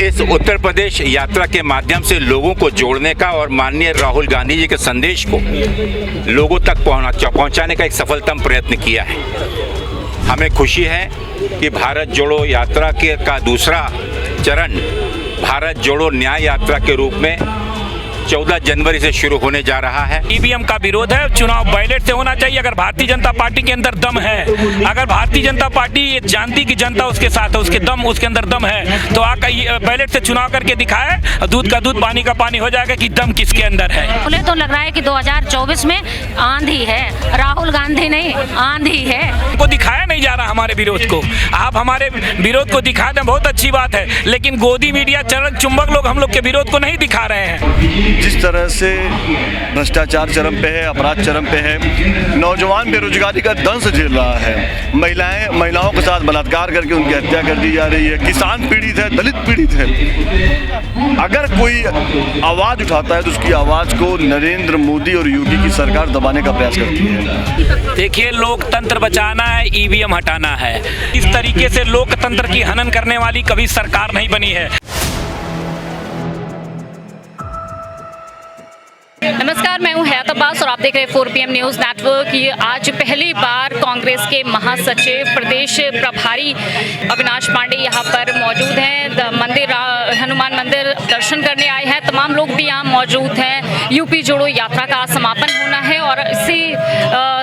इस उत्तर प्रदेश यात्रा के माध्यम से लोगों को जोड़ने का और माननीय राहुल गांधी जी के संदेश को लोगों तक पहुंचाने का एक सफलतम प्रयत्न किया है। हमें खुशी है कि भारत जोड़ो यात्रा का दूसरा चरण भारत जोड़ो न्याय यात्रा के रूप में 14 जनवरी से शुरू होने जा रहा है। ईवीएम का विरोध है, चुनाव बैलेट से होना चाहिए। अगर भारतीय जनता पार्टी के अंदर दम है, अगर भारतीय जनता पार्टी ये जानती कि जनता उसके साथ है, उसके अंदर दम है, तो आकर बैलेट से चुनाव करके दिखाए, दूध का दूध पानी का पानी हो जाएगा कि दम किसके अंदर है। मुझे तो लग रहा है कि 2024 में आंधी है, राहुल गांधी नहीं आंधी है। को दिखाया नहीं जा रहा हमारे विरोध को, आप हमारे विरोध को दिखा दें, बहुत अच्छी बात है, लेकिन गोदी मीडिया चुंबक लोग हम लोग के विरोध को नहीं दिखा रहे हैं। जिस तरह से भ्रष्टाचार चरम पे है, अपराध चरम पे है, नौजवान बेरोजगारी का दंश झेल रहा है, महिलाओं के साथ बलात्कार करके उनकी हत्या कर दी जा रही है, किसान पीड़ित है, दलित पीड़ित है। अगर कोई आवाज़ उठाता है तो उसकी आवाज़ को नरेंद्र मोदी और योगी की सरकार दबाने का प्रयास करती है। देखिए, लोकतंत्र बचाना है, ईवीएम हटाना है। इस तरीके से लोकतंत्र की हनन करने वाली कभी सरकार नहीं बनी है। नमस्कार, मैं हूं हयात अब्बास और आप देख रहे हैं 4 PM न्यूज़ नेटवर्क। ये आज पहली बार कांग्रेस के महासचिव प्रदेश प्रभारी अविनाश पांडे यहां पर मौजूद हैं। मंदिर हनुमान मंदिर दर्शन करने आए हैं, तमाम लोग भी यहां मौजूद हैं। यूपी जोड़ो यात्रा का समापन होना है और इसी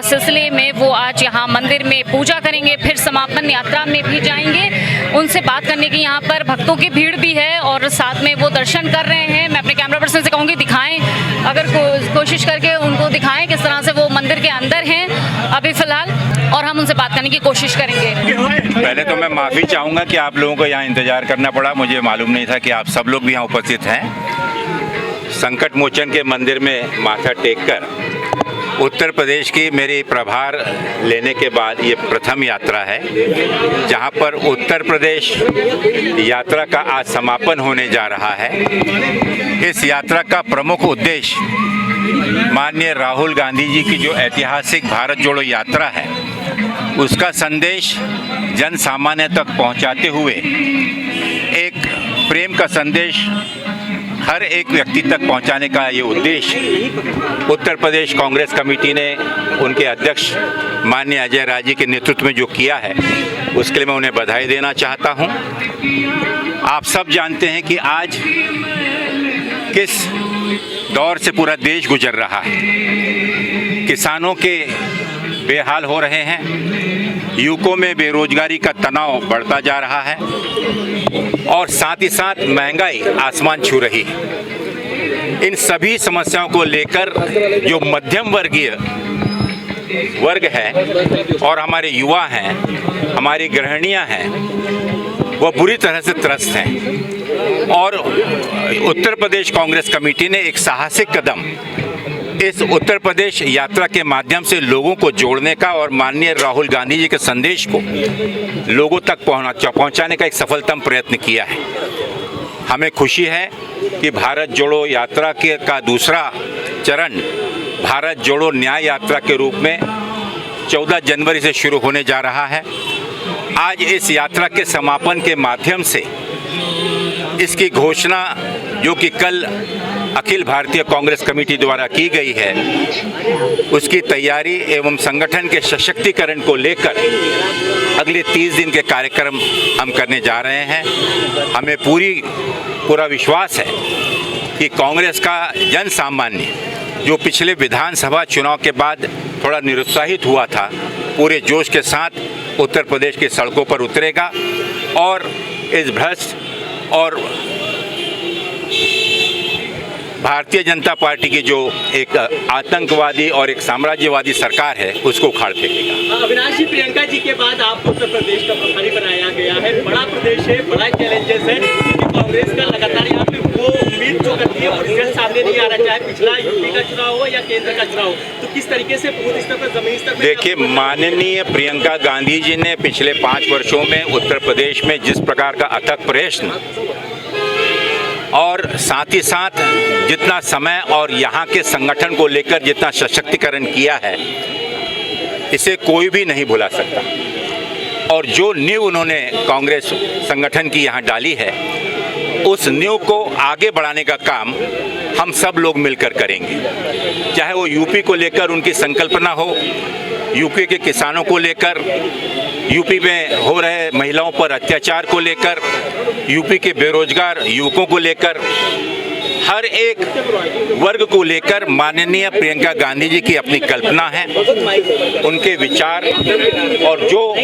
सिलसिले में वो आज यहां मंदिर में पूजा करेंगे, फिर समापन यात्रा में भी जाएंगे। उनसे बात करने की यहाँ पर भक्तों की भीड़ भी है और साथ में वो दर्शन कर रहे हैं। मैं अपने कैमरा पर्सन से कहूँगी दिखाएं, अगर कोशिश करके उनको दिखाएं किस तरह से वो मंदिर के अंदर हैं अभी फिलहाल, और हम उनसे बात करने की कोशिश करेंगे। पहले तो मैं माफ़ी चाहूँगा कि आप लोगों को यहाँ इंतज़ार करना पड़ा। मुझे मालूम नहीं था कि आप सब लोग भी यहाँ उपस्थित हैं। संकट मोचन के मंदिर में माथा टेककर उत्तर प्रदेश की मेरी प्रभार लेने के बाद ये प्रथम यात्रा है, जहाँ पर उत्तर प्रदेश यात्रा का आज समापन होने जा रहा है। इस यात्रा का प्रमुख उद्देश्य माननीय राहुल गांधी जी की जो ऐतिहासिक भारत जोड़ो यात्रा है, उसका संदेश जन सामान्य तक पहुँचाते हुए एक प्रेम का संदेश हर एक व्यक्ति तक पहुंचाने का ये उद्देश्य उत्तर प्रदेश कांग्रेस कमेटी ने उनके अध्यक्ष माननीय अजय राय जी के नेतृत्व में जो किया है, उसके लिए मैं उन्हें बधाई देना चाहता हूं। आप सब जानते हैं कि आज किस दौर से पूरा देश गुजर रहा है। किसानों के बेहाल हो रहे हैं, युवकों में बेरोजगारी का तनाव बढ़ता जा रहा है और साथ ही साथ महंगाई आसमान छू रही है। इन सभी समस्याओं को लेकर जो मध्यम वर्गीय वर्ग है और हमारे युवा हैं, हमारी गृहिणियां हैं, वो बुरी तरह से त्रस्त हैं और उत्तर प्रदेश कांग्रेस कमेटी ने एक साहसिक कदम इस उत्तर प्रदेश यात्रा के माध्यम से लोगों को जोड़ने का और माननीय राहुल गांधी जी के संदेश को लोगों तक पहुंचाने का एक सफलतम प्रयत्न किया है। हमें खुशी है कि भारत जोड़ो यात्रा का दूसरा चरण भारत जोड़ो न्याय यात्रा के रूप में 14 जनवरी से शुरू होने जा रहा है। आज इस यात्रा के समापन के माध्यम से इसकी घोषणा, जो कि कल अखिल भारतीय कांग्रेस कमेटी द्वारा की गई है, उसकी तैयारी एवं संगठन के सशक्तिकरण को लेकर अगले 30 दिन के कार्यक्रम हम करने जा रहे हैं। हमें पूरा विश्वास है कि कांग्रेस का जन सामान्य, जो पिछले विधानसभा चुनाव के बाद थोड़ा निरुत्साहित हुआ था, पूरे जोश के साथ उत्तर प्रदेश की सड़कों पर उतरेगा और इस भ्रष्ट और भारतीय जनता पार्टी की जो एक आतंकवादी और एक साम्राज्यवादी सरकार है, उसको उखाड़ फेंकेगा। अविनाश जी, प्रियंका जी के बाद आपको उत्तर प्रदेश का प्रभारी बनाया गया है। बड़ा प्रदेश है, बड़ा चैलेंजेस है, क्योंकि कांग्रेस का लगातार यहाँ पे वो उम्मीद जो करती है और रिजल्ट सामने नहीं आ रहा, चाहे पिछला यूपी का चुनाव हो या केंद्र का चुनाव हो। तो किस तरीके से बूथ स्तर पर, जमीन स्तर पर? देखिए, माननीय प्रियंका गांधी जी ने पिछले 5 वर्षों में उत्तर प्रदेश में जिस प्रकार का अथक प्रयत्न और साथ ही साथ जितना समय और यहाँ के संगठन को लेकर जितना सशक्तिकरण किया है, इसे कोई भी नहीं भुला सकता। और जो नींव उन्होंने कांग्रेस संगठन की यहाँ डाली है, उस नींव को आगे बढ़ाने का काम हम सब लोग मिलकर करेंगे। चाहे वो यूपी को लेकर उनकी संकल्पना हो, यूपी के किसानों को लेकर, यूपी में हो रहे महिलाओं पर अत्याचार को लेकर, यूपी के बेरोजगार युवकों को लेकर, हर एक वर्ग को लेकर माननीय प्रियंका गांधी जी की अपनी कल्पना है, उनके विचार और जो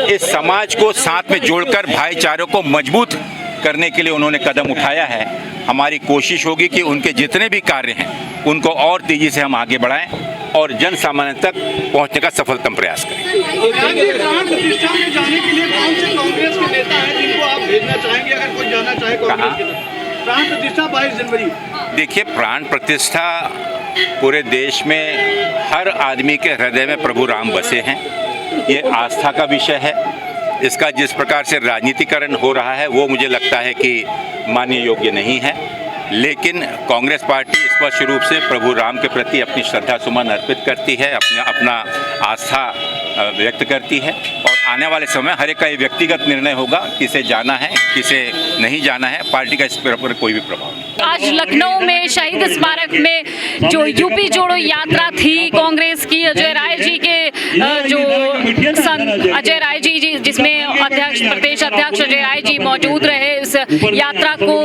इस समाज को साथ में जोड़कर भाईचारे को मजबूत करने के लिए उन्होंने कदम उठाया है। हमारी कोशिश होगी कि उनके जितने भी कार्य हैं उनको और तेजी से हम आगे बढ़ाएं और जन सामान्य तक पहुंचने का सफलतम प्रयास करें। प्राण प्रतिष्ठा में जाने के लिए कौन से कांग्रेस के नेता हैं जिनको आप भेजना चाहेंगे, अगर कोई जाना चाहे कांग्रेस के तरफ? प्राण प्रतिष्ठा 22 जनवरी। देखिए, प्राण प्रतिष्ठा पूरे देश में हर आदमी के हृदय में प्रभु राम बसे हैं। ये आस्था का विषय है। इसका जिस प्रकार से राजनीतिकरण हो रहा है वो मुझे लगता है कि मानने योग्य नहीं है, लेकिन कांग्रेस पार्टी स्पष्ट रूप से प्रभु राम के प्रति अपनी श्रद्धा सुमन अर्पित करती है, अपना आस्था व्यक्त करती है और आने वाले समय हर एक का ये व्यक्तिगत निर्णय होगा, किसे जाना है किसे नहीं जाना है। पार्टी का इस पर कोई भी प्रभाव नहीं। आज लखनऊ में शहीद स्मारक में जो यूपी जोड़ो यात्रा थी कांग्रेस की, अजय राय जी के अजय राय जी जिसमें अध्यक्ष प्रदेश अध्यक्ष अजय राय जी मौजूद रहे, इस यात्रा को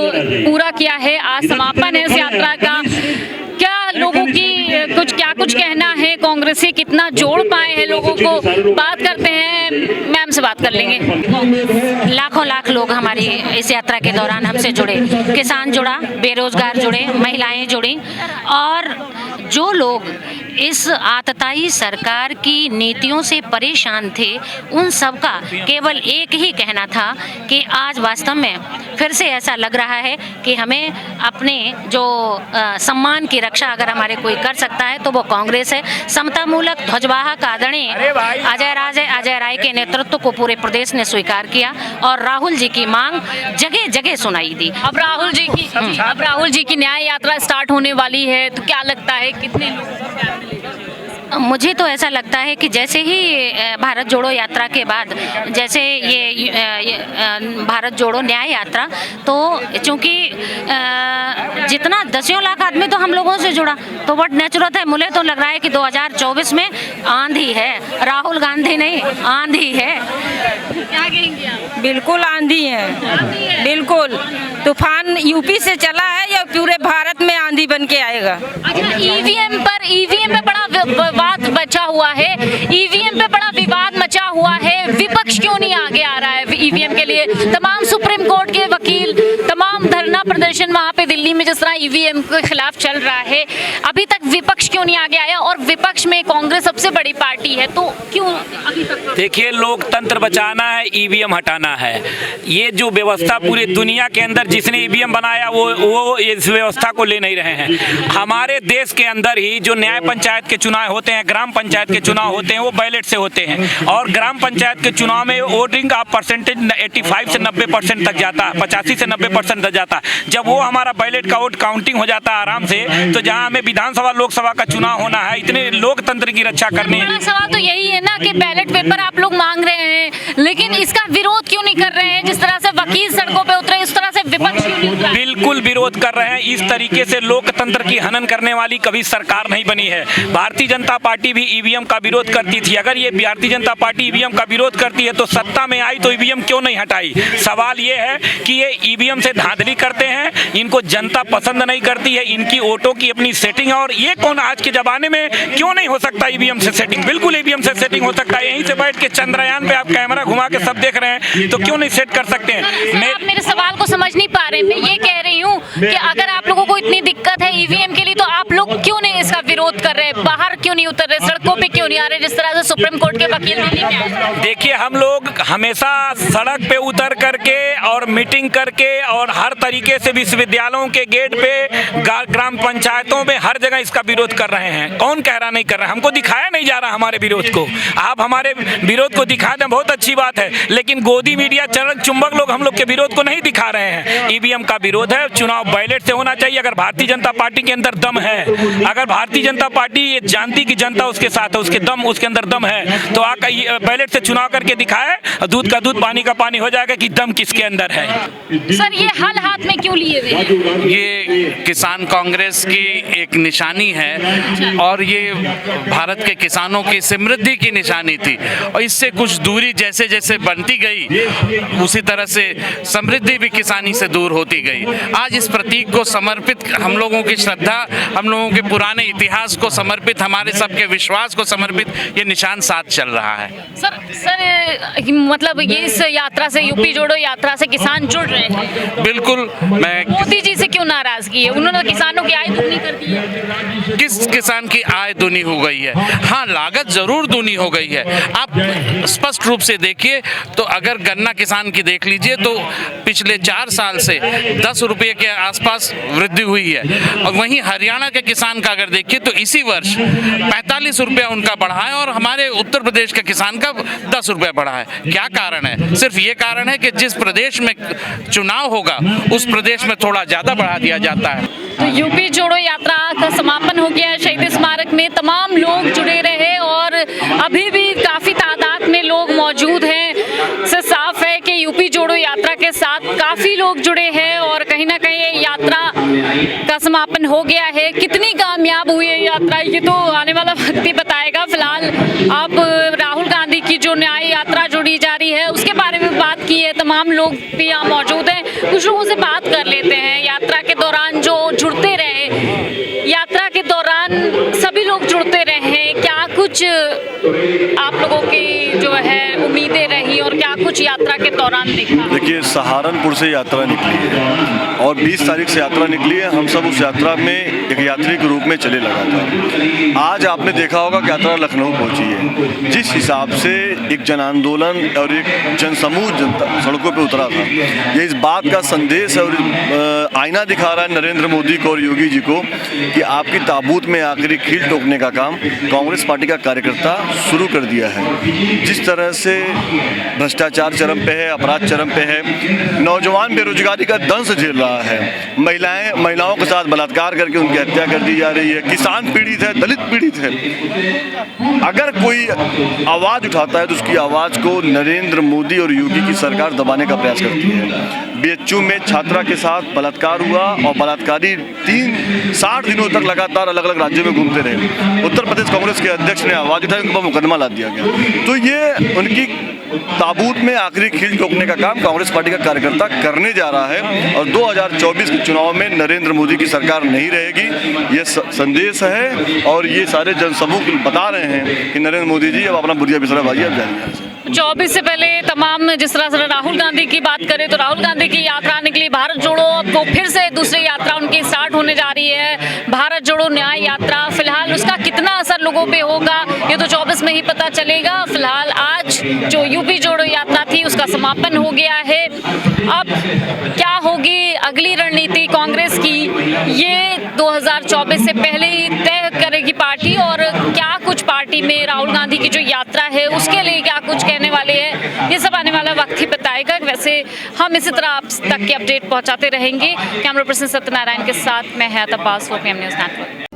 पूरा किया है। आज समापन है इस यात्रा का। क्या लोगों की कुछ कहना है, कांग्रेसी कितना जोड़ पाए हैं लोगों को, बात करते हैं, मैम से बात कर लेंगे। लाखों लाख लोग हमारी इस यात्रा के दौरान हमसे जुड़े, किसान जुड़ा, बेरोजगार जुड़े, महिलाएं जुड़ी और जो लोग इस आतताई सरकार की नीतियों से परेशान थे उन सब का केवल एक ही कहना था कि आज वास्तव में फिर से ऐसा लग रहा है कि हमें अपने जो सम्मान की रक्षा अगर हमारे कोई कर सकता है तो वो कांग्रेस है। समतामूलक ध्वजवाहक आदरणीय अजय राय के नेतृत्व को पूरे प्रदेश ने स्वीकार किया और राहुल जी की मांग जगह जगह सुनाई दी। अब राहुल जी की न्याय यात्रा स्टार्ट होने वाली है, तो क्या लगता है कितने लोगों को प्यार मिलेगा? मुझे तो ऐसा लगता है कि जैसे ही भारत जोड़ो यात्रा के बाद जैसे ये भारत जोड़ो न्याय यात्रा, तो चूँकि जितना दसियों लाख आदमी तो हम लोगों से जुड़ा तो बट नेचुरल है। मुझे तो लग रहा है कि 2024 में आंधी है, राहुल गांधी नहीं आंधी है। क्या कहेंगे आप? बिल्कुल आंधी है, बिल्कुल तूफान यूपी से चला है या पूरे भारत में आंधी बन के आएगा। अच्छा, ईवीएम पे बड़ा विवाद मचा हुआ है, ईवीएम पे बड़ा विवाद मचा हुआ है, विपक्ष क्यों नहीं आगे आ रहा है ईवीएम के लिए? तमाम सुप्रीम कोर्ट के वकील, तमाम धरना प्रदर्शन वहाँ पे दिल्ली में जिस तरह ईवीएम के खिलाफ चल रहा है, अभी तक विपक्ष क्यों नहीं आगे आया? और विपक्ष में कांग्रेस सबसे बड़ी पार्टी है, तो क्यों अभी तक? देखिए, लोकतंत्र बचाना है, ईवीएम हटाना है। ये जो व्यवस्था पूरी दुनिया के अंदर जिसने ईवीएम बनाया वो इस व्यवस्था को ले नहीं रहे हैं। हमारे देश के अंदर ही जो न्याय पंचायत के चुनाव होते हैं, ग्राम पंचायत के चुनाव होते हैं, वो बैलेट से होते हैं और ग्राम पंचायत के चुनाव में वोटिंग का परसेंटेज 85 से 90% तक जाता है, 85 से 90% तक जाता है। जब वो हमारा बैलेट का वोट काउंटिंग हो जाता है आराम से, तो जहाँ हमें विधानसभा लोकसभा का चुनाव होना है, इतने लोकतंत्र की रक्षा करनी है। सवाल तो यही है ना कि बैलेट पेपर आप लोग मांग रहे हैं, लेकिन इसका विरोध क्यों नहीं कर रहे हैं? जिस तरह से वकील सड़कों पे उतरे, उस तरह से विपक्ष क्यों नहीं उतरा? बिल्कुल विरोध कर रहे हैं। इस तरीके से लोकतंत्र की हनन करने वाली कभी सरकार नहीं बनी है। भारतीय जनता पार्टी भी ईवीएम का विरोध करती थी। अगर ये भारतीय जनता पार्टी ईवीएम का विरोध करती है तो सत्ता में आई तो ईवीएम क्यों नहीं हटाई? सवाल ये है कि ये ईवीएम से धांधली करते हैं, इनको जनता पसंद नहीं करती है, इनकी वोटों की अपनी सेटिंग है। और ये कौन आज के जमाने में क्यों नहीं हो सकता ईवीएम से सेटिंग? बिल्कुल ईवीएम से सेटिंग हो सकता है। यहीं से बैठ के चंद्रयान पे आप कैमरा घुमा के सब देख रहे हैं, तो क्यों नहीं सेट कर सकते हैं? आप मेरे सवाल को समझ नहीं पा रहे। मैं ये कह रही हूँ कि अगर आप लोगों को इतनी दिक्कत है ईवीएम के लिए, तो आप लोग क्यों नहीं इसका विरोध कर रहे? बाहर क्यों नहीं उतर रहे? सड़कों पे क्यों नहीं आ रहे? जिस तरह से सुप्रीम कोर्ट के वकील दिल्ली में आए। देखिए, हम लोग हमेशा सड़क पे उतर करके और मीटिंग करके और हर तरीके से विश्वविद्यालयों के गेट पे, ग्राम पंचायतों में, हर जगह इसका विरोध कर रहे हैं। कौन कह रहा नहीं कर रहा? हमको दिखाया नहीं जा रहा हमारे विरोध को। आप हमारे विरोध को दिखा दें, बहुत अच्छी बात है, लेकिन गोदी मीडिया चरक चुंबक लोग हम लोग के विरोध को नहीं दिखा रहे हैं। ईवीएम का विरोध है, चुनाव बैलेट से होना चाहिए। अगर भारतीय जनता पार्टी के अंदर दम है, अगर भारतीय जनता पार्टी ये जानती कि जनता उसके साथ है, उसके अंदर दम है, तो आकर बैलेट से चुनाव करके दिखाए, दूध का दूध पानी का पानी हो जाएगा कि दम किसके अंदर है। सर ये हल हाथ में क्यों लिए हुए हैं? ये किसान कांग्रेस की एक निशानी है और ये भारत के किसानों की समृद्धि की निशानी थी, और इससे कुछ दूरी जैसे जैसे बनती गई उसी तरह से समृद्धि भी किसानी से दूर होती गई। आज इस प्रतीक को समर्पित, हम लोगों की श्रद्धा, हम लोगों के पुराने इतिहास को समर्पित, हमारे सबके विश्वास को समर्पित ये निशान साथ चल रहा है। सर मतलब ये इस यात्रा से, यूपी जोड़ो यात्रा से किसान जुड़ रहे हैं। बिल्कुल। मैं मोदी जी से क्यों नाराजगी है? उन्होंने किसानों की आय दुगनी कर दी है। किस किसान की आय दूनी हो गई है? हाँ, लागत जरूर दूनी हो गई है। आप स्पष्ट रूप से देखिए तो अगर गन्ना किसान की देख लीजिए तो पिछले 4 साल से 10 रुपये के आसपास वृद्धि हुई है, और वहीं हरियाणा के किसान का अगर देखिए तो इसी वर्ष 45 रुपया उनका बढ़ा है और हमारे उत्तर प्रदेश के किसान का 10 रुपया बढ़ा है। क्या कारण है? सिर्फ ये कारण है कि जिस प्रदेश में चुनाव होगा उस प्रदेश में थोड़ा ज्यादा बढ़ा दिया जाता है। तो यूपी जोड़ो यात्रा का समापन हो गया है। शहीद स्मारक में तमाम लोग जुड़े रहे और अभी भी काफी तादाद में लोग मौजूद हैं। इससे साफ है कि यूपी जोड़ो यात्रा के साथ काफी लोग जुड़े हैं और कहीं ना कहीं ये यात्रा का समापन हो गया है। कितनी कामयाब हुई है यात्रा ये तो आने वाला वक्त ही बताएगा। फिलहाल आप राहुल गांधी की जो न्याय यात्रा जोड़ी जा रही है उसके बारे में बात की है। तमाम लोग भी यहाँ मौजूद हैं, कुछ लोगों से बात कर लेते हैं। यात्रा के दौरान जो जुड़ते रहे, यात्रा के दौरान सभी लोग जुड़ते रहे, क्या कुछ आप लोगों की जो है उम्मीदें रही और क्या कुछ यात्रा के दौरान देखा? देखिए, सहारनपुर से यात्रा निकली है और 20 तारीख से यात्रा निकली है। हम सब उस यात्रा में एक यात्री के रूप में चले लगातार। आज आपने देखा होगा कि यात्रा लखनऊ पहुंची है। जिस हिसाब से एक जन आंदोलन और एक जनसमूह जनता सड़कों पे उतरा था, ये इस बात का संदेश और आईना दिखा रहा है नरेंद्र मोदी को और योगी जी को कि आपकी ताबूत में आखिरी कील ठोकने का काम कांग्रेस पार्टी का कार्यकर्ता शुरू कर दिया है। जिस तरह से भ्रष्टाचार चरम पे है, अपराध चरम पे है, नौजवान बेरोजगारी का दंश झेल रहा है, महिलाओं के साथ बलात्कार करके उनकी हत्या कर दी जा रही है, किसान पीड़ित है, दलित पीड़ित है। अगर कोई आवाज़ उठाता है तो उसकी आवाज़ को नरेंद्र मोदी और योगी की सरकार दबाने का प्रयास करती है। बीएचयू में छात्रा के साथ बलात्कार हुआ और बलात्कारी 60 दिनों तक लगातार अलग अलग राज्यों में घूमते रहे। उत्तर प्रदेश कांग्रेस के अध्यक्ष ने आवाज़ उठाई, उनके पर मुकदमा ला दिया गया। तो ये उनकी ताबूत में आखिरी खील ठोकने का काम कांग्रेस पार्टी का कार्यकर्ता करने जा रहा है और 2024 के चुनाव में नरेंद्र मोदी की सरकार नहीं रहेगी। ये संदेश है और ये सारे जनसमूह बता रहे हैं कि नरेंद्र मोदी जी अब अपना बुढ़िया बिसरा भाई अब जाएंगे। 24 से पहले तमाम, जिस तरह से राहुल गांधी की बात करें तो राहुल गांधी की यात्रा निकली भारत जोड़ो, अब वो फिर से दूसरी यात्रा उनकी स्टार्ट होने जा रही है, भारत जोड़ो न्याय यात्रा। फिलहाल उसका कितना असर लोगों पे होगा ये तो 24 में ही पता चलेगा। फिलहाल आज जो यूपी जोड़ो यात्रा थी उसका समापन हो गया है। अब क्या होगी अगली रणनीति कांग्रेस की, ये 2024 से पहले ही तय करेगी पार्टी, और क्या कुछ पार्टी में राहुल गांधी की जो यात्रा है उसके लिए क्या कुछ कहने वाले हैं, ये सब आने वाला वक्त ही बताएगा। वैसे हम इसी तरह आप तक की अपडेट पहुंचाते रहेंगे। कैमरा पर्सन सत्यनारायण के साथ मैं हयात अब्बास, 4PM न्यूज़ नेटवर्क।